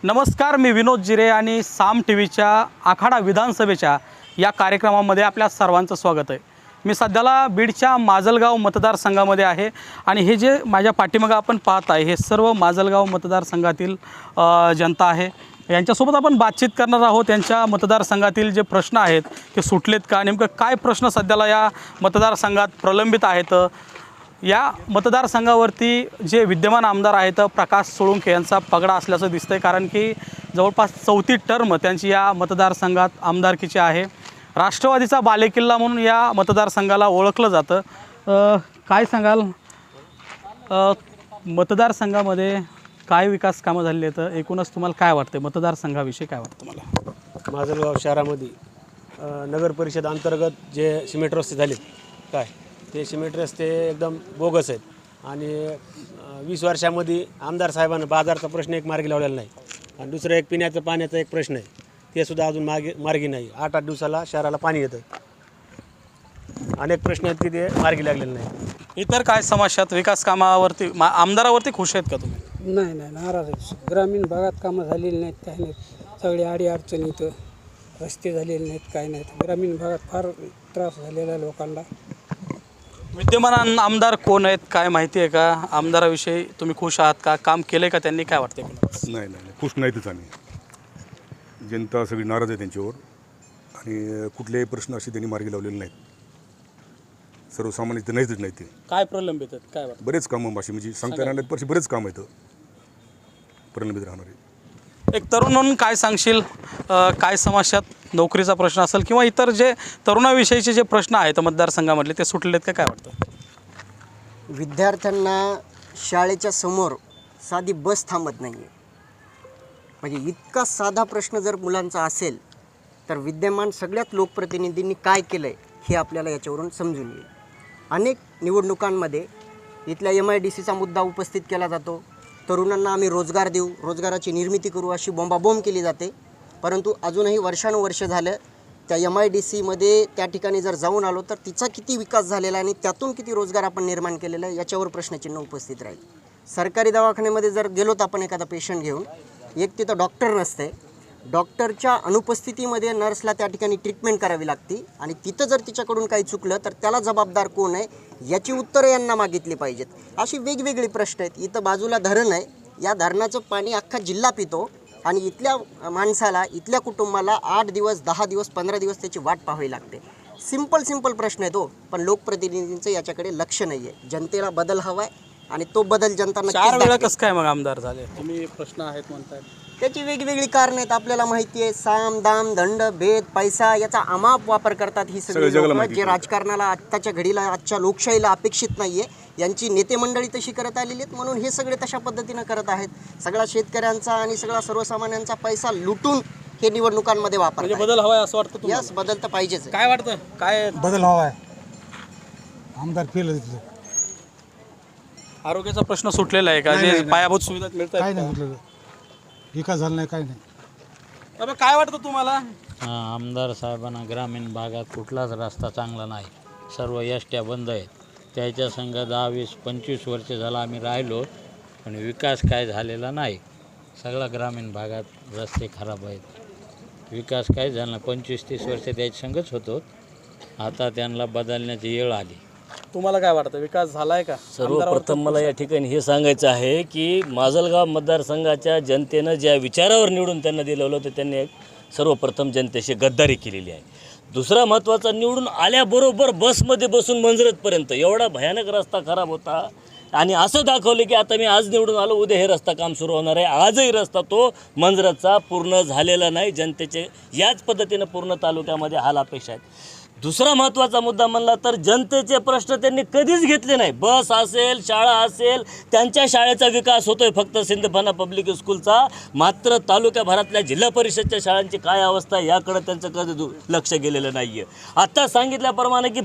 नमस्कार, मी विनोद जिरे आणि साम टी व्हीच्या आखाडा विधानसभेच्या या कार्यक्रमामध्ये आपल्या सर्वांचं स्वागत आहे। मी सध्याला बीडच्या माजलगाव मतदारसंघामध्ये आहे आणि हे जे माझ्या पाठीमागे आपण पाहत आहे हे सर्व माजलगाव मतदारसंघातील जनता आहे। यांच्यासोबत आपण बातचीत करणार आहोत। त्यांच्या मतदारसंघातील जे प्रश्न आहेत ते सुटलेत का, नेमकं काय प्रश्न सध्याला या मतदारसंघात प्रलंबित आहेत। या मतदारसंघावरती जे विद्यमान आमदार आहेत प्रकाश सोळुंखे यांचा पगडा असल्याचं दिसतंय, कारण की जवळपास 4थी टर्म त्यांची या मतदारसंघात आमदारकीची आहे। राष्ट्रवादीचा बालेकिल्ला म्हणून या मतदारसंघाला ओळखलं जातं। काय सांगाल, मतदारसंघामध्ये काय विकास कामं झाली आहेत, एकूणच तुम्हाला काय वाटतं, मतदारसंघाविषयी काय वाटतं तुम्हाला? माजलगाव शहरामध्ये नगर परिषद अंतर्गत जे सिमेंट रस्ते झाले ते सिमेंट रस्ते एकदम बोगस आहेत आणि 20 वर्षामध्ये आमदार साहेबांना बाजारचा प्रश्न एक मार्गी लावलेला नाही आणि दुसरं एक पिण्याचं पाण्याचा एक प्रश्न आहे, ते सुद्धा अजून मार्गी नाही। 8-8 दिवसाला शहराला पाणी येतं। अनेक प्रश्न आहेत की ते मार्गी लागलेले नाही। इतर काय समस्या आहेत, विकास कामावरती आमदारावरती खुश आहेत का तुम्ही? नाही नाराज आहे। ग्रामीण भागात कामं झालेली नाहीत, काही नाहीत। सगळे अडचणी इथं, रस्ते झालेले नाहीत, काही नाहीत। ग्रामीण भागात फार त्रास झालेला आहे लोकांना। विद्यमान आमदार कोण आहेत, काय माहिती आहे का? आमदाराविषयी तुम्ही खुश आहात का? काम केलं का त्यांनी, काय वाटते? नाही खुश नाहीतच आम्ही। जनता सगळी नाराज आहे त्यांच्यावर आणि कुठलेही प्रश्न असे त्यांनी मार्गी लावलेले नाहीत। सर्वसामान्य तर नाहीतच नाही। ते काय प्रलंबित आहेत, काय वाटतं? बरेच कामं अशी म्हणजे सांगता येणार नाहीत, पण बरेच कामं आहेत प्रलंबित राहणारे। एक तरुण म्हणून काय सांगशील, काय समस्या, नोकरीचा प्रश्न असेल किंवा इतर जे तरुणाविषयीचे जे प्रश्न आहेत मतदारसंघामधले ते सुटलेत का, काय वाटतं? विद्यार्थ्यांना शाळेच्या समोर साधी बस थांबत नाही आहे। म्हणजे इतका साधा प्रश्न जर मुलांचा असेल तर विद्यमान सगळ्याच लोकप्रतिनिधींनी काय केलं आहे हे आपल्याला याच्यावरून समजून येईल। अनेक निवडणुकांमध्ये इथल्या MIDCचा मुद्दा उपस्थित केला जातो। तरुणांना आम्ही रोजगार देऊ, रोजगाराची निर्मिती करू अशी बोंबाबोंब केली जाते, परंतु अजूनही वर्षानुवर्ष झालं त्या MIDCमध्ये त्या ठिकाणी जर जाऊन आलो तर तिचा किती विकास झालेला आहे आणि त्यातून किती रोजगार आपण निर्माण केलेला आहे याच्यावर प्रश्नचिन्ह उपस्थित राहील। सरकारी दवाखान्यामध्ये जर गेलो तर आपण एखादा पेशंट घेऊन, एक तिथं डॉक्टर नसते, डॉक्टरच्या अनुपस्थितीमध्ये नर्सला त्या ठिकाणी ट्रीटमेंट करावी लागते आणि तिथं जर तिच्याकडून काही चुकलं तर त्याला जबाबदार कोण आहे याची उत्तरं यांना मागितली पाहिजेत। अशी वेगवेगळी प्रश्न आहेत। इथं बाजूला धरण आहे, या धरणाचं पाणी अख्खा जिल्हा पितो आणि इथल्या माणसाला, इथल्या कुटुंबाला 8 दिवस, 10 दिवस, 15 दिवस त्याची वाट पाहावी लागते। सिंपल प्रश्न आहे तो, पण लोकप्रतिनिधींचं याच्याकडे लक्ष नाही आहे। जनतेला बदल हवा आहे आणि तो बदल जनता 4 वेळा कसं काय मग आमदार झाले? तुम्ही प्रश्न आहेत म्हणताय, त्याची वेगवेगळी कारणं आहेत। आपल्याला माहिती आहे, साम दाम दंड भेद पैसा याचा अमाप वापर करतात ही सगळी लोकं, जे राजकारणाला आत्ताच्या घडीला, आजच्या लोकशाहीला अपेक्षित नाही आहे। यांची नेते मंडळी तशी करत आलेली आहेत म्हणून हे सगळे तशा पद्धतीनं करत आहेत। सगळा शेतकऱ्यांचा आणि सगळा सर्वसामान्यांचा पैसा लुटून हे निवडणुकांमध्ये वापरतात। म्हणजे बदल हवाय असं वाटतं तुम्हाला? यस, बदल तर पाहिजेच। काय वाटतं, काय बदल हवा आहे? आमदार केलं तिथलं आरोग्याचा प्रश्न सुटलेला आहे का? जे पायाभूत सुविधा मिळतात काय नाही म्हटलं, विकास झाला नाही, काय नाही। बाबा काय वाटतं तुम्हाला? आमदार साहेबांना ग्रामीण भागात कुठलाच रस्ता चांगला नाही, सर्व एसट्या बंद आहेत। त्याच्या संघ 10, 20, 25 वर्ष झाला आम्ही राहिलो पण विकास काय झालेला नाही। सगळा ग्रामीण भागात रस्ते खराब आहेत, विकास काय झाला नाही। 25-30 वर्ष त्याच्या संघच होतो, आता त्यांना बदलण्याची वेळ आली। तुम्हाला काय वाटतं, विकास झालाय का? सर्वप्रथम मला या ठिकाणी हे सांगायचं आहे की माजलगाव मतदारसंघाच्या जनतेनं ज्या विचारावर निवडून त्यांना दिलं होतं त्यांनी सर्वप्रथम जनतेशी गद्दारी केलेली आहे। दुसरा महत्त्वाचा, निवडून आल्याबरोबर बसमध्ये बसून मंजरतपर्यंत एवढा भयानक रस्ता खराब होता आणि असं दाखवले की आता मी आज निवडून आलो, उद्या हे रस्ता काम सुरू होणार आहे। आजही रस्ता तो मंजरतचा पूर्ण झालेला नाही। जनतेचे याच पद्धतीनं पूर्ण तालुक्यामध्ये हाल अपेक्षा आहेत। दुसरा महत्त्वाचा मुद्दा म्हणला तर जनतेचे प्रश्न त्यांनी कधीच घेतले नाही। बस असेल, शाळा असेल, त्यांच्या शाळेचा विकास होतोय फक्त सिंदफाना पब्लिक स्कूलचा, मात्र तालुक्याभरातल्या जिल्हा परिषदच्या शाळांची काय अवस्था आहे याकडे त्यांचं कधी लक्ष गेलेलं नाही आहे। आत्ता सांगितल्याप्रमाणे की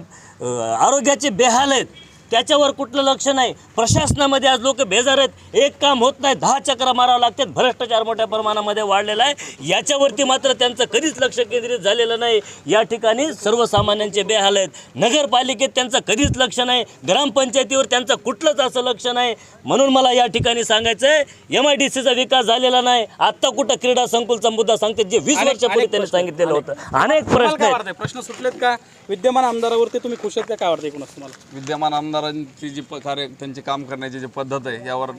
आरोग्याचे बेहाल आहेत, त्याच्यावर कुठलं लक्ष नाही. प्रशासनामध्ये आज लोक बेजार आहेत, एक काम होत नाही, 10 चक्रा मारावं लागतात. भ्रष्टाचार मोठ्या प्रमाणामध्ये वाढलेला आहे. याच्यावरती मात्र त्यांचं कधीच लक्ष केंद्रित झालेलं नाही. या ठिकाणी सर्वसामान्यांचे बेहाल आहेत. नगरपालिकेत त्यांचं कधीच लक्ष नाही, ग्रामपंचायतीवर त्यांचं कुठलंच असं लक्ष नाही. म्हणून मला या ठिकाणी सांगायचं आहे, MIDCचा विकास झालेला नाही. आत्ता कुठं क्रीडा संकुलचा मुद्दा सांगते, जे 20 वर्षापूर्वी त्यांनी सांगितलेलं होतं. अनेक तुम्हाला प्रश्न काय आहेत. वाटतंय? प्रश्न सुटलेत का? विद्यमान आमदारावरती तुम्ही खुश आहेत का? काय वाटतं एकूणच तुम्हाला? विद्यमान आमदारांची जी कार्य त्यांची काम करण्याची जी पद्धत आहे यावर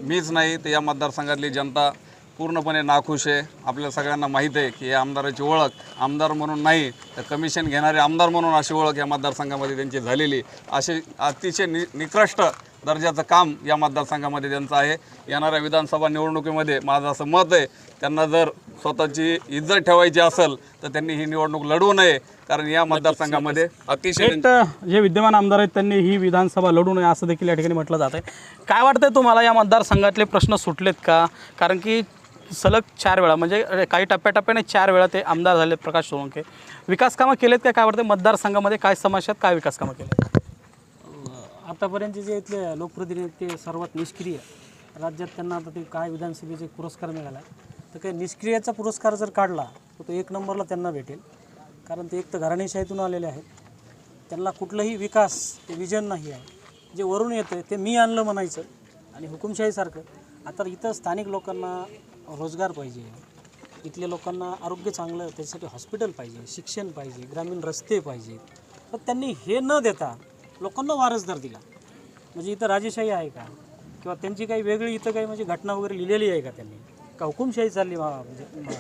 मीच नाही तर या मतदारसंघातली जनता पूर्णपणे नाखुश आहे. आपल्या सगळ्यांना माहीत आहे की या आमदाराची ओळख आमदार म्हणून नाही तर कमिशन घेणारे आमदार म्हणून अशी ओळख या मतदारसंघामध्ये त्यांची झालेली. असे अतिशय निकृष्ट दर्जाचं काम या मतदारसंघामध्ये त्यांचं आहे. येणाऱ्या विधानसभा निवडणुकीमध्ये माझं असं मत आहे, त्यांना जर स्वतःची इज्जत ठेवायची असेल तर त्यांनी ही निवडणूक लढवू नये, कारण या मतदारसंघामध्ये अतिशय थेट जे विद्यमान आमदार आहेत त्यांनी ही विधानसभा लढू नये असं देखील या ठिकाणी म्हटलं जात आहे. काय वाटतंय तुम्हाला, या मतदारसंघातले प्रश्न सुटलेत का? कारण की सलग 4 वेळा, म्हणजे काही टप्प्याटप्प्याने 4 वेळा ते आमदार झाले प्रकाश सोळंके. विकास कामं केलेत का? काय वाटतं मतदारसंघामध्ये काय समस्या आहेत, काय विकास कामं केले? आतापर्यंत जे इथले लोकप्रतिनिधी ते सर्वात निष्क्रिय. राज्यात त्यांना आता ते काय विधानसभेचे पुरस्कार मिळाला, तर काही निष्क्रियचा पुरस्कार जर काढला तर तो 1 नंबरला त्यांना भेटेल. कारण ते एक तर घराणेशाहीतून आलेले आहेत, त्यांना कुठलंही विकास ते विजन नाही आहे. जे वरून येतं ते मी आणलं म्हणायचं आणि हुकुमशाहीसारखं. आता इथं स्थानिक लोकांना रोजगार पाहिजे, इथल्या लोकांना आरोग्य चांगलं, त्याच्यासाठी हॉस्पिटल पाहिजे, शिक्षण पाहिजे, ग्रामीण रस्ते पाहिजे. तर त्यांनी हे न देता लोकांना वारसदार दिला. म्हणजे इथं राजेशाही आहे का? किंवा त्यांची काही वेगळी इथं काही म्हणजे घटना वगैरे लिहिलेली आहे का त्यांनी? का हुकुमशाही चालली? म्हणजे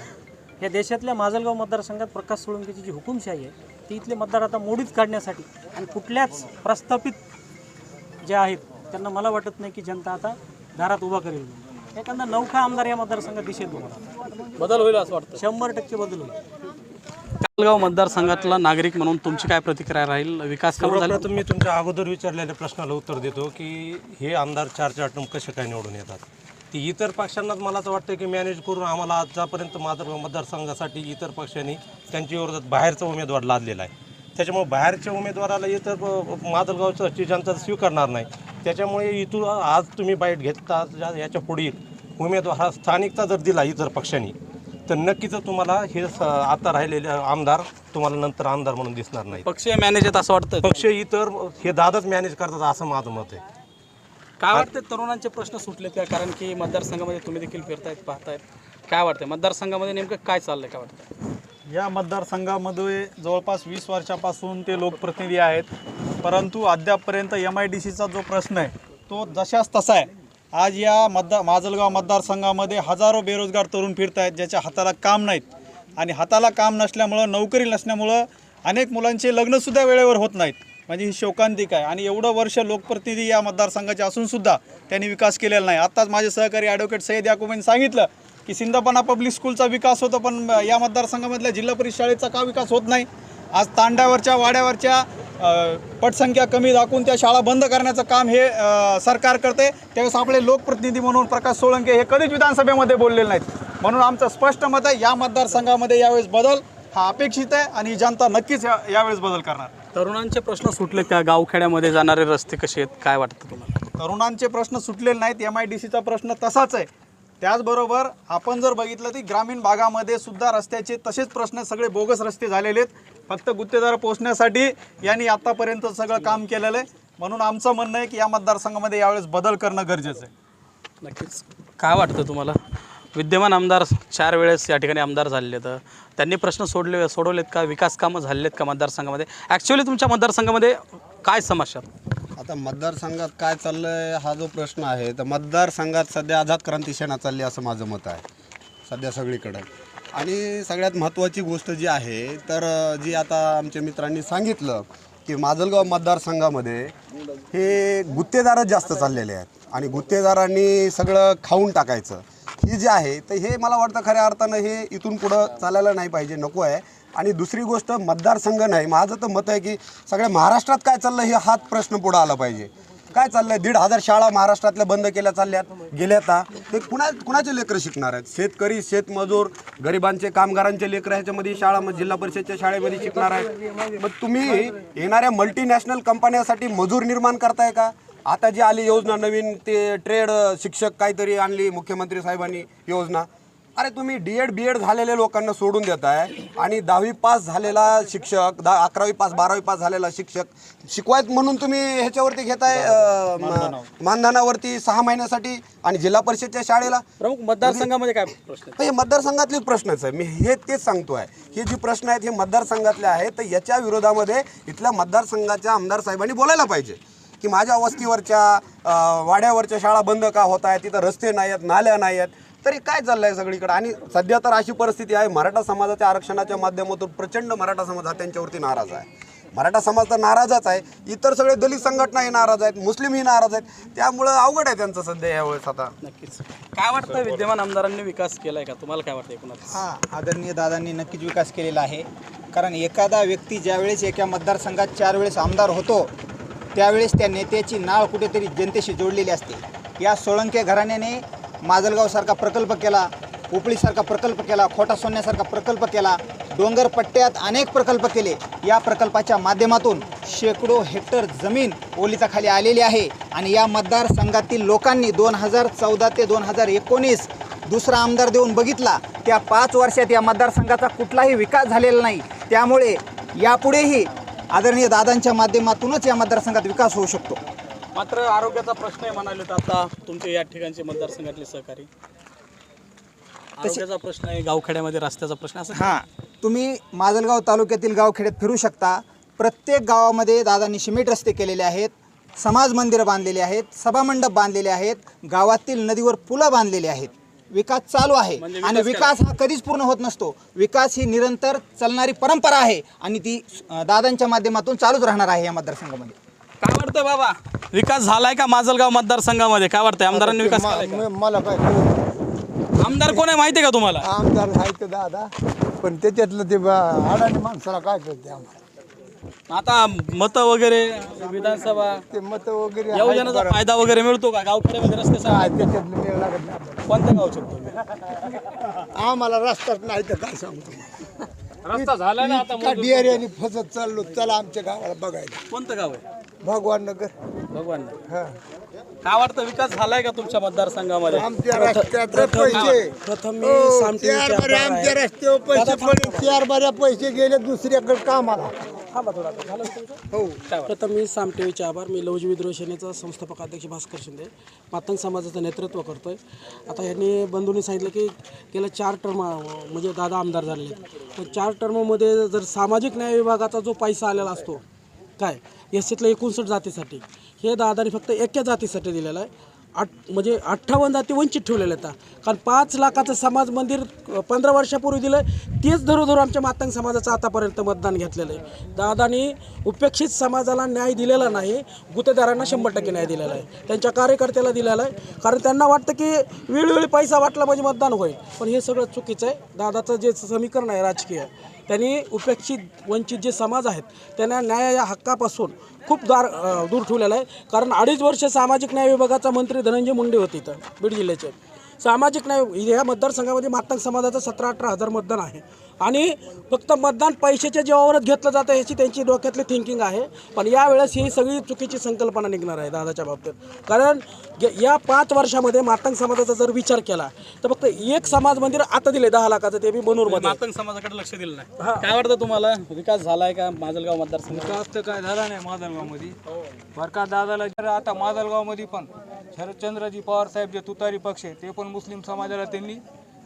या देशातल्या माजलगाव मतदारसंघात प्रकाश सोळंकेची जी हुकुमशाही आहे ती इथले मतदार आता मोडीत काढण्यासाठी आणि कुठल्याच प्रस्थापित जे आहेत त्यांना मला वाटत नाही की जनता आता दारात उभा करेल. एखादा नौखा आमदार या मतदारसंघात दिसेल तुम्हाला. बदल होईल असं वाटतं? 100% बदल होईल. माजलगाव मतदारसंघातला नागरिक म्हणून तुमची काय प्रतिक्रिया राहील? विकास कामं झाले? सर्वप्रथम मी तुमच्या अगोदर विचारलेल्या प्रश्नाला उत्तर देतो की हे आमदार 4 टर्म कसे काय निवडून येतात. ती इतर पक्षांनाच मला तर वाटतं की मॅनेज करून आम्हाला आजपर्यंत माजलगाव मतदारसंघासाठी इतर पक्षांनी त्यांच्या विरोधात बाहेरचा उमेदवार लादलेला आहे. त्याच्यामुळे बाहेरच्या उमेदवाराला इतर माजलगावची जनता स्वीकारणार नाही. त्याच्यामुळे इथून आज तुम्ही बाईट घेता याच्या पुढील उमेदवार हा स्थानिकचा जर दिला इतर पक्षांनी तर नक्कीच तुम्हाला हे आता राहिलेले आमदार तुम्हाला नंतर आमदार म्हणून दिसणार नाही. पक्षीय मॅनेज आहेत असं वाटतं? पक्ष इतर हे दादाच मॅनेज करतात असं माझं मत आहे. काय वाटतं, तरुणांचे प्रश्न सुटलेत का? कारण की मतदारसंघामध्ये तुम्ही देखील फिरतायत, पाहतायत. काय वाटतं मतदारसंघामध्ये नेमकं काय चाललंय, काय वाटतं? या मतदारसंघामध्ये जवळपास 20 वर्षापासून ते लोकप्रतिनिधी आहेत, परंतु अद्यापपर्यंत MIDCचा जो प्रश्न आहे तो जशाच तसा आहे. आज या माजलगाव मतदारसंघामध्ये हजारो बेरोजगार तरुण फिरत आहेत ज्याच्या हाताला काम नाहीत. आणि हाताला काम नसल्यामुळं, नोकरी नसल्यामुळं अनेक मुलांचे लग्नसुद्धा वेळेवर होत नाहीत. म्हणजे ही शोकांतिक आहे. आणि एवढं वर्ष लोकप्रतिनिधी या मतदारसंघाचे असूनसुद्धा त्यांनी विकास केलेला नाही. आत्ताच माझे सहकारी ॲडव्होकेट सय्यद याकूबींनी सांगितलं की सिंदपना पब्लिक स्कूलचा विकास होतो, पण या मतदारसंघामधल्या जिल्हा परिषद शाळेचा का विकास होत नाही? आज तांड्यावरच्या वाड्यावरच्या पटसंख्या कमी दाखवून त्या शाळा बंद करण्याचं काम हे सरकार करते. त्यावेळेस आपले लोकप्रतिनिधी म्हणून प्रकाश सोळंके हे कधीच विधानसभेमध्ये बोललेले नाहीत. म्हणून आमचं स्पष्ट मत आहे, या मतदारसंघामध्ये यावेळेस बदल हा अपेक्षित आहे आणि जनता नक्कीच यावेळेस बदल करणार. तरुणांचे प्रश्न सुटले का? गावखेड्यामध्ये जाणारे रस्ते कसे आहेत, काय वाटतं तुम्हाला? तरुणांचे प्रश्न सुटलेले नाहीत. MIDCचा प्रश्न तसाच आहे. त्याचबरोबर आपण जर बघितलं तर ग्रामीण भागामध्ये सुद्धा रस्त्याचे तसेच प्रश्न, सगळे बोगस रस्ते झालेले आहेत. फक्त गुत्तेदार पोहोचण्यासाठी यांनी आत्तापर्यंत सगळं काम केलेलं आहे. म्हणून आमचं म्हणणं आहे की या मतदारसंघामध्ये यावेळेस बदल करणं गरजेचं आहे. नक्कीच. काय वाटतं तुम्हाला? विद्यमान आमदार 4 वेळेस या ठिकाणी आमदार झालेले आहेत, त्यांनी प्रश्न सोडवलेत का? विकास कामं झालेत का मतदारसंघामध्ये? ॲक्च्युअली तुमच्या मतदारसंघामध्ये काय समस्या? आता मतदारसंघात काय चाललं आहे हा जो प्रश्न आहे, तर मतदारसंघात सध्या आझाद क्रांती सेना चालली असं माझं मत आहे सध्या सगळीकडं. आणि सगळ्यात महत्त्वाची गोष्ट जी आहे, तर जी आता आमच्या मित्रांनी सांगितलं की माजलगाव मतदारसंघामध्ये हे गुत्तेदारच जास्त चाललेले आहेत आणि गुत्तेदारांनी सगळं खाऊन टाकायचं ही जी आहे, तर हे मला वाटतं खऱ्या अर्थानं हे इथून पुढं चालायला नाही पाहिजे, नको आहे. आणि दुसरी गोष्ट, मतदारसंघ नाही, माझं तर मत आहे की सगळ्या महाराष्ट्रात काय चाललं हे हाच प्रश्न पुढं आला पाहिजे. काय चाललंय? 1,500 शाळा महाराष्ट्रातल्या बंद केल्या चालल्यात गेल्यात. ते कुणाचे लेकरं शिकणार आहेत? शेतकरी, शेतमजूर, गरिबांचे, कामगारांचे लेकरं ह्याच्यामध्ये शाळा जिल्हा परिषदच्या शाळेमध्ये शिकणार आहेत. मग तुम्ही येणाऱ्या मल्टीनॅशनल कंपन्यांसाठी मजूर निर्माण करताय का? आता जी आली योजना नवीन ते ट्रेड शिक्षक काहीतरी आणली मुख्यमंत्री साहेबांनी योजना. अरे तुम्ही D.Ed B.Ed झालेल्या लोकांना सोडून देताय आणि 10वी पास झालेला शिक्षक 11वी पास 12वी पास झालेला शिक्षक शिकवायत म्हणून तुम्ही ह्याच्यावरती घेताय मानधनावरती 6 महिन्यासाठी आणि जिल्हा परिषदच्या शाळेला. प्रमुख मतदारसंघामध्ये काय प्रश्न हे मतदारसंघातलेच प्रश्नच आहे. मी तेच सांगतोय. हे जे प्रश्न आहेत हे मतदारसंघातले आहेत. तर याच्या विरोधामध्ये इथल्या मतदारसंघाच्या आमदार साहेबांनी बोलायला पाहिजे की माझ्या वस्तीवरच्या वाड्यावरच्या शाळा बंद का होत आहेत, तिथं रस्ते नाही आहेत, नाल्या नाही आहेत. तरी काय चाललं आहे सगळीकडे? आणि सध्या तर अशी परिस्थिती आहे, मराठा समाजाच्या आरक्षणाच्या माध्यमातून प्रचंड मराठा समाज हा त्यांच्यावरती नाराज आहे. मराठा समाज तर नाराजच आहे, इतर सगळे दलित संघटनाही नाराज आहेत, मुस्लिमही नाराज आहेत. त्यामुळं अवघड आहे त्यांचं सध्या यावेळेस. आता नक्कीच काय वाटतं, विद्यमान आमदारांनी विकास केलाय का? तुम्हाला काय वाटतं एकूणच? हां, आदरणीय दादांनी नक्कीच विकास केलेला आहे. कारण एखादा व्यक्ती ज्यावेळेस एका मतदारसंघात 4 वेळेस आमदार होतो त्यावेळेस त्या नेत्याची नाळ कुठेतरी जनतेशी जोडलेली असते. या सोळंके घराण्याने माजलगावसारखा प्रकल्प केला, उपळीसारखा प्रकल्प केला, खोटा सोन्यासारखा प्रकल्प केला, डोंगरपट्ट्यात अनेक प्रकल्प केले. या प्रकल्पाच्या माध्यमातून शेकडो हेक्टर जमीन ओलिताखाली आलेली आहे. आणि या मतदारसंघातील लोकांनी 2014 ते 2019 दुसरा आमदार देऊन बघितला. त्या 5 वर्षात या मतदारसंघाचा कुठलाही विकास झालेला नाही. त्यामुळे यापुढेही आदरणीय दादांच्या माध्यमातूनच या मतदारसंघात विकास होऊ शकतो. मात्र आरोग्याचा प्रश्न आहे म्हणाले तर आता तुमचे या ठिकाणचे मतदारसंघातले सहकारी, आरोग्याचा प्रश्न आहे, गावखेड्यामध्ये रस्त्याचा प्रश्न असं. हां, तुम्ही माजलगाव तालुक्यातील गावखेड्यात फिरू शकता. प्रत्येक गावामध्ये दादांनी सिमेंट रस्ते केलेले आहेत, समाज मंदिरं बांधलेली आहेत, सभामंडप बांधलेले आहेत, गावातील नदीवर पुलं बांधलेली आहेत. विकास चालू आहे. आणि विकास हा कधीच पूर्ण होत नसतो. विकास ही निरंतर चालणारी परंपरा आहे आणि ती दादांच्या माध्यमातून चालूच राहणार आहे या मतदारसंघामध्ये. काय वाटतं बाबा, विकास झालाय का माजलगाव मतदारसंघामध्ये? काय वाटतंय, आमदारांनी विकास केलाय का? मला काय आमदार कोण आहे माहिती आहे का तुम्हाला? आमदार आहे दादा, पण त्याच्यातलं ते अडाणी माणसाला काय करते आम्हाला. आता मतं वगैरे विधानसभा ते मतं वगैरे योजनेचा फायदा वगैरे मिळतो का? गावखेड्यामध्ये रस्ते त्याच्यातलं मेळ लागत नाही. कोणत्या गावचे तुम्ही? आम्हाला रस्ताच नाही तर काय सांगतो. रस्ता झाला ना आता. डिअरी फसत चाललो. चला आमच्या गावाला बघायला. कोणतं गाव आहे? भगवान नगर. भगवान. काय वाटतं, विकास झालाय का तुमच्या मतदारसंघामध्ये? आमच्या रस्त्यात पैसे प्रथम मी आमच्या रस्त्यावर पैसे पडले. 4 बऱ्या पैसे गेले दुसऱ्याकडे कामाला. प्रथम मी साम टीव्हीचे आभार. मी लवजी विद्रोह सेनेचा संस्थापक अध्यक्ष भास्कर शिंदे मातंग समाजाचं नेतृत्व करतोय. आता यांनी बंधूंनी सांगितलं की गेल्या 4 टर्म म्हणजे दादा आमदार झालेले आहेत. तर 4 टर्ममध्ये जर सामाजिक न्याय विभागाचा जो पैसा आलेला असतो काय याच्यातल्या 59 जातीसाठी, हे दादानी फक्त एका जातीसाठी दिलेला आहे. म्हणजे 58 जाती वंचित ठेवलेल्या आहेत. कारण 5 लाखाचं समाज मंदिर 15 वर्षापूर्वी दिलं, तेच धरून आमच्या मातंग समाजाचं आतापर्यंत मतदान घेतलेलं आहे. दादानी उपेक्षित समाजाला न्याय दिलेला नाही, गुत्तेदारांना 100% न्याय दिलेला आहे, त्यांच्या कार्यकर्त्याला दिलेला आहे. कारण त्यांना वाटतं की वेळोवेळी पैसा वाटला म्हणजे मतदान होईल, पण हे सगळं चुकीचं आहे. दादाचं जे समीकरण आहे राजकीय, त्यांनी उपेक्षित वंचित जे समाज आहेत त्यांना न्याय या हक्कापासून खूप दूर ठेवलेला आहे. कारण 2.5 वर्ष सामाजिक न्याय विभागाचा मंत्री धनंजय मुंडे होते इथं बीड जिल्ह्याचे. सामाजिक न्याय या मतदारसंघामध्ये मातंग समाजाचं 17-18 हजार मतदान आहे. आणि फक्त मतदान पैशाच्या जीवावरच घेतलं जातं याची त्यांची डोक्यातली थिंकिंग आहे. पण यावेळेस ही सगळी चुकीची संकल्पना निघणार आहे दादाच्या बाबतीत. कारण या 5 वर्षामध्ये मातंग समाजाचा जर विचार केला तर फक्त एक समाज मंदिर आता दिले 10 लाखाचं, ते बी बनूरमध्ये. मातंग समाजाकडे लक्ष दिलं नाही. काय वाटतं तुम्हाला, विकास झालाय का माजलगाव मतदारसंघ? विकास तर काय झाला नाही माजलगावमध्ये. बरं का दादाला आता माजलगावमध्ये पण शरदचंद्रजी पवार साहेब जे तुतारी पक्ष आहे ते पण मुस्लिम समाजाला त्यांनी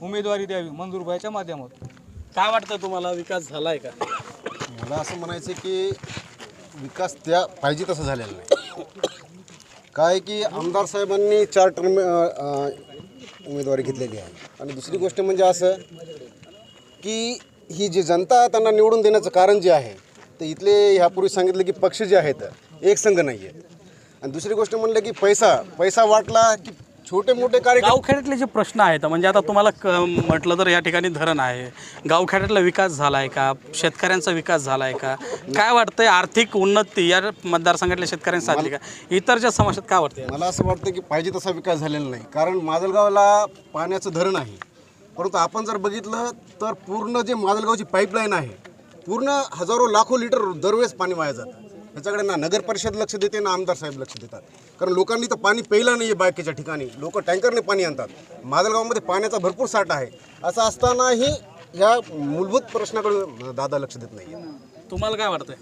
उमेदवारी द्यावी मंजूरभाईच्या माध्यमातून. काय वाटतं तुम्हाला, विकास झालाय का? मला असं म्हणायचं की विकास त्या पाहिजे तसं झालेला नाही. काय की आमदार साहेबांनी 4 टर्म उमेदवारी घेतलेली आहे. आणि दुसरी गोष्ट म्हणजे असं की ही जी जनता त्यांना निवडून देण्याचं कारण जे आहे ते इथले ह्यापूर्वी सांगितलं की पक्ष जे आहेत एक संघ नाही आहेत. आणि दुसरी गोष्ट म्हणलं की पैसा वाटला की छोटे मोठे कार्यक्रम गावखेड्यातले जे प्रश्न आहेत म्हणजे आता तुम्हाला म्हटलं तर या ठिकाणी धरण आहे, गावखेड्यातला विकास झाला आहे का, शेतकऱ्यांचा विकास झाला आहे का, काय वाटतंय आर्थिक उन्नती या मतदारसंघातल्या शेतकऱ्यांनी साधली का, इतरच्या समस्यात काय वाटतंय? मला असं वाटतं की पाहिजे तसा विकास झालेला नाही. कारण माजलगावला पाण्याचं धरण आहे, परंतु आपण जर बघितलं तर पूर्ण जे माजलगावची पाईपलाईन आहे, पूर्ण हजारो लाखो लिटर दरवेळेस पाणी वाया जातं. त्याच्याकडे ना नगर परिषद लक्ष देते ना आमदार साहेब लक्ष देतात. कारण लोकांनी तर पाणी प्यायलं नाही आहे बाकीच्या ठिकाणी, लोक टँकरने पाणी आणतात. माजलगावमध्ये पाण्याचा भरपूर साठा आहे. असं असतानाही ह्या मूलभूत प्रश्नाकडे दादा लक्ष देत नाही. तुम्हाला काय वाटतंय?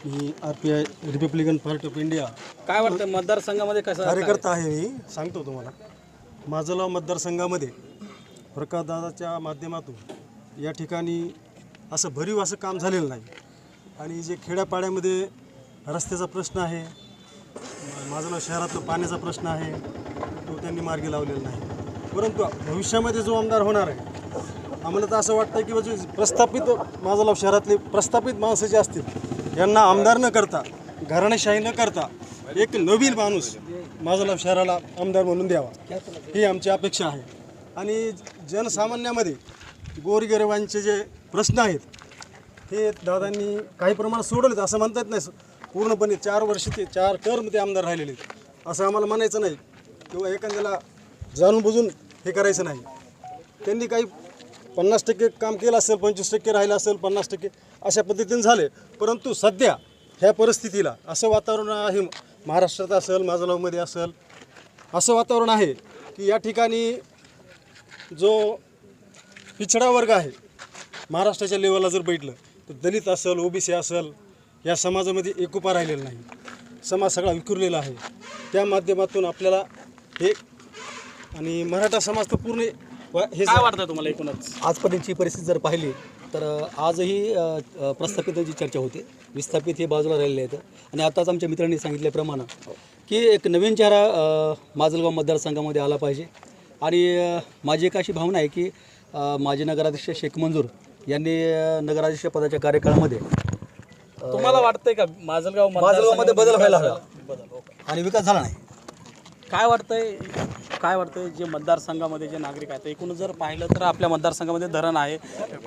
मी RPI Republican party of India काय वाटतं मतदारसंघामध्ये कसं कार्यकर्ता आहे. मी सांगतो तुम्हाला, माजलगाव मतदारसंघामध्ये प्रकाशदादाच्या माध्यमातून या ठिकाणी असं भरीव असं काम झालेलं नाही. आणि जे खेड्यापाड्यामध्ये रस्त्याचा प्रश्न आहे, माजलगाव शहरातलं पाण्याचा प्रश्न आहे, तो त्यांनी मार्गी लावलेला नाही. परंतु भविष्यामध्ये जो आमदार होणार आहे, आम्हाला तर असं वाटतं की जे प्रस्थापित माजलगाव शहरातले प्रस्थापित माणसं जे असतील यांना आमदार न करता, घराणेशाही न करता एक नवीन माणूस माजलगाव शहराला आमदार म्हणून द्यावा, ही आमची अपेक्षा आहे. आणि जनसामान्यामध्ये गोरगरिबांचे जे प्रश्न आहेत हे दादांनी काही प्रमाणात सोडवलेत असं म्हणता येत नाही. पूर्णपणे 4 वर्ष ते 4 टर्म ते आमदार राहिलेले आहेत असं आम्हाला म्हणायचं नाही, किंवा एखाद्याला जाणून बुजून हे करायचं नाही. त्यांनी काही 50% काम केलं असेल, 25% राहिलं असेल, 50% अशा पद्धतीने झाले. परंतु सध्या ह्या परिस्थितीला असं वातावरण आहे, महाराष्ट्रात असेल, माजलगावमध्ये असेल, असं वातावरण आहे की या ठिकाणी जो पिछडा वर्ग आहे महाराष्ट्राच्या लेवलला जर बैठलं तर दलित असेल, OBC असेल, या समाजामध्ये एकोपा राहिलेला नाही. समाज सगळा विखुरलेला आहे. त्या माध्यमातून आपल्याला हे आणि मराठा समाज तर पूर्ण हे काय वाटतं तुम्हाला एकूणच? आजपर्यंतची परिस्थिती जर पाहिली तर आजही प्रस्थापितांची चर्चा होते, विस्थापित हे बाजूला राहिलेले आहेत. आणि आताच आमच्या मित्रांनी सांगितल्याप्रमाणे की एक नवीन चेहरा माजलगाव मतदारसंघामध्ये आला पाहिजे. आणि माझी एक अशी भावना आहे की माजी नगराध्यक्ष शेख मंजूर यांनी नगराध्यक्ष पदाच्या कार्यकाळामध्ये तुम्हाला वाटतंय का माजलगावमध्ये बदल व्हायला हवा आणि विकास झाला नाही? काय वाटतंय जे मतदारसंघामध्ये जे नागरिक आहेत, एकूण जर पाहिलं तर आपल्या मतदारसंघामध्ये धरण आहे,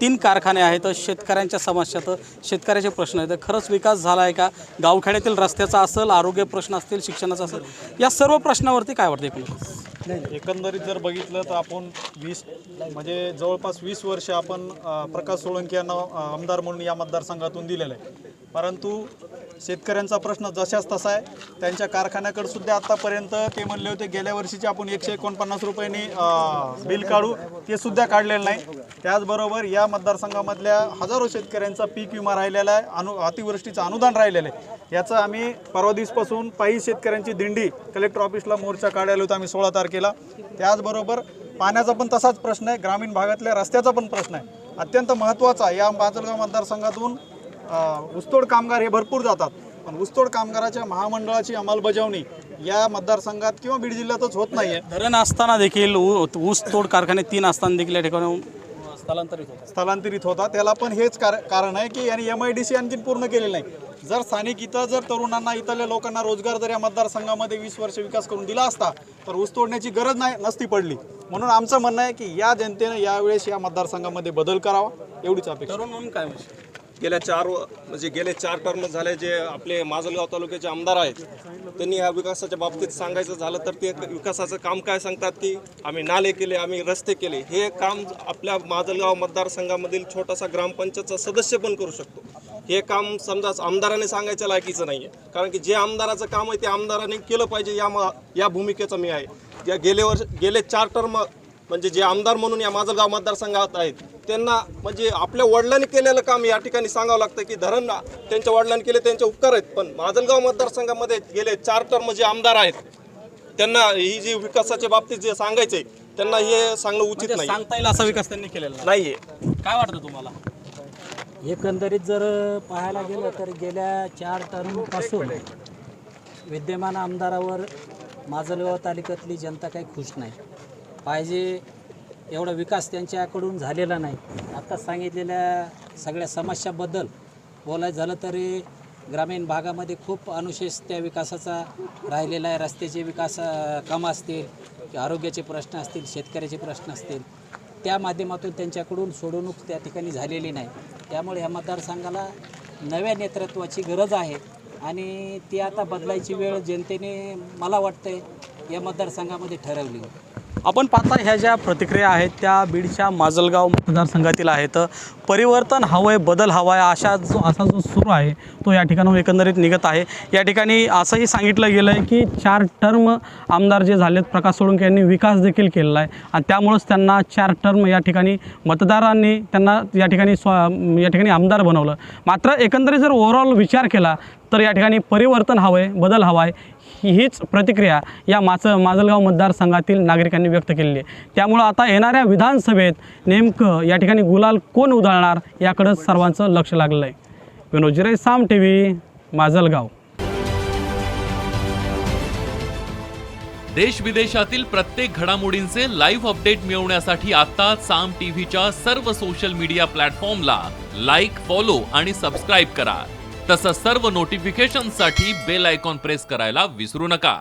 3 कारखाने आहेत, शेतकऱ्यांच्या समस्या, तर शेतकऱ्याचे प्रश्न आहेत, खरंच विकास झाला आहे का? गावखेड्यातील रस्त्याचा असेल, आरोग्य प्रश्न असतील, शिक्षणाचा असेल, या सर्व प्रश्नावरती काय वाटतं एकूण? नाही, एकंदरीत जर बघितलं तर आपण म्हणजे जवळपास 20 वर्ष आपण प्रकाश सोळंके यांना आमदार म्हणून या मतदारसंघातून दिलेलं आहे. परंतु शेतकऱ्यांचा प्रश्न जशाच तसा आहे. त्यांच्या कारखान्याकडे सुद्धा आत्तापर्यंत ते म्हणले होते गेल्या वर्षीचे आपण 149 रुपयांनी बिल काढू, ते सुद्धा काढलेलं नाही. त्याचबरोबर या मतदारसंघामधल्या हजारो शेतकऱ्यांचा पीक विमा राहिलेला आहे, अतिवृष्टीचं अनुदान राहिलेलं आहे. याचं आम्ही परवा दिवसपासून पायी शेतकऱ्यांची दिंडी कलेक्टर ऑफिसला मोर्चा काढायला होता आम्ही 16 तारखेला. त्याचबरोबर पाण्याचा पण तसाच प्रश्न आहे, ग्रामीण भागातल्या रस्त्याचा पण प्रश्न आहे. अत्यंत महत्त्वाचा या माजलगाव मतदारसंघातून ऊसतोड कामगार हे भरपूर जातात, पण ऊसतोड कामगाराच्या महामंडळाची अंमलबजावणी या मतदारसंघात किंवा बीड जिल्ह्यातच होत नाही आहे. धरण असताना देखील ऊसतोड कारखाने 3 असताना देखील या ठिकाणी स्थलांतरित होता. त्याला पण हेच कारण आहे की यांनी MIDC आणखी पूर्ण केलेलं नाही. जर स्थानिक इथं जर तरुणांना, इथल्या लोकांना रोजगार जर या मतदारसंघामध्ये 20 वर्ष विकास करून दिला असता तर ऊस तोडण्याची गरज नसती पडली. म्हणून आमचं म्हणणं आहे की या जनतेनं यावेळेस या मतदारसंघामध्ये बदल करावा, एवढीच अपेक्षा. तरुण म्हणून काय गेले 4 टर्म झाले जे आपले माजलगाव तालुक्याचे आमदार आहेत, त्यांनी या विकासाच्या बाबतीत सांगायचं झालं तर ते विकासाचं काम काय सांगतात की आम्ही नाले केले, आम्ही रस्ते केले. हे काम आपल्या माजलगाव मतदारसंघामधील छोटासा ग्रामपंचायतचा सदस्य पण करू शकतो. हे काम समजा आमदाराने सांगायच्या लायकीचं नाही आहे, कारण की जे आमदाराचं काम आहे ते आमदाराने केलं पाहिजे, या भूमिकेचा मी आहे. या गेले 4 टर्म म्हणजे जे आमदार म्हणून या माजलगाव मतदारसंघात आहेत त्यांना म्हणजे आपल्या वडिलांनी केलेलं काम या ठिकाणी सांगावं लागतं की धरण त्यांच्या वडिलांनी केले, त्यांचे उपकार आहेत. पण माजलगाव मतदारसंघामध्ये गेले 4 टर्म जे आमदार आहेत त्यांना ही जी विकासाच्या बाबतीत जे सांगायचे त्यांना हे सांगणं उचित नाही. सांगता येईल असा विकास त्यांनी केलेला नाहीये. काय वाटतं तुम्हाला? एकंदरीत जर पाहायला गेलं तर गेल्या 4 टर्मपासून विद्यमान आमदारावर माजलगाव तालुक्यातली जनता काही खुश नाही. पाहिजे एवढा विकास त्यांच्याकडून झालेला नाही. आता सांगितलेल्या सगळ्या समस्याबद्दल बोलायचं झालं तरी ग्रामीण भागामध्ये खूप अनुशेष त्या विकासाचा राहिलेला आहे. रस्त्याचे विकास कामं असतील, आरोग्याचे प्रश्न असतील, शेतकऱ्याचे प्रश्न असतील, त्या माध्यमातून त्यांच्याकडून सोडवणूक त्या ठिकाणी झालेली नाही. त्यामुळे ह्या मतदारसंघाला नव्या नेतृत्वाची गरज आहे आणि ती आता बदलायची वेळ जनतेने मला वाटतंय या मतदारसंघामध्ये ठरवली. आपण पाहता ह्या ज्या प्रतिक्रिया आहेत त्या बीडच्या माजलगाव मतदारसंघातील आहेत. परिवर्तन हवं आहे, बदल हवा आहे असा जो सुरू आहे तो या ठिकाणाहून एकंदरीत निघत आहे. या ठिकाणी असंही सांगितलं गेलं आहे की 4 टर्म आमदार जे झालेत प्रकाश सोळंके यांनी विकास देखील केलेला आहे आणि त्यामुळंच त्यांना 4 टर्म या ठिकाणी मतदारांनी त्यांना या ठिकाणी आमदार बनवलं. मात्र एकंदरीत जर ओव्हरऑल विचार केला तर या ठिकाणी परिवर्तन हवं आहे, बदल हवा आहे हीच प्रतिक्रिया या माजलगाव मतदारसंघातील नागरिकांनी व्यक्त केलेली आहे. त्यामुळं आता येणाऱ्या विधानसभेत नेमकं या ठिकाणी गुलाल कोण उधळणार याकडंच सर्वांचं लक्ष लागलं आहे. विनोद जिरे, साम TV, माजलगाव. देश विदेशातील प्रत्येक घडामोडींचे लाईव्ह अपडेट मिळवण्यासाठी आता साम टीव्हीच्या सर्व सोशल मीडिया प्लॅटफॉर्मला लाईक, फॉलो आणि सबस्क्राईब करा. तसंच सर्व नोटिफिकेशनसाठी बेल आयकॉन प्रेस करायला विसरू नका.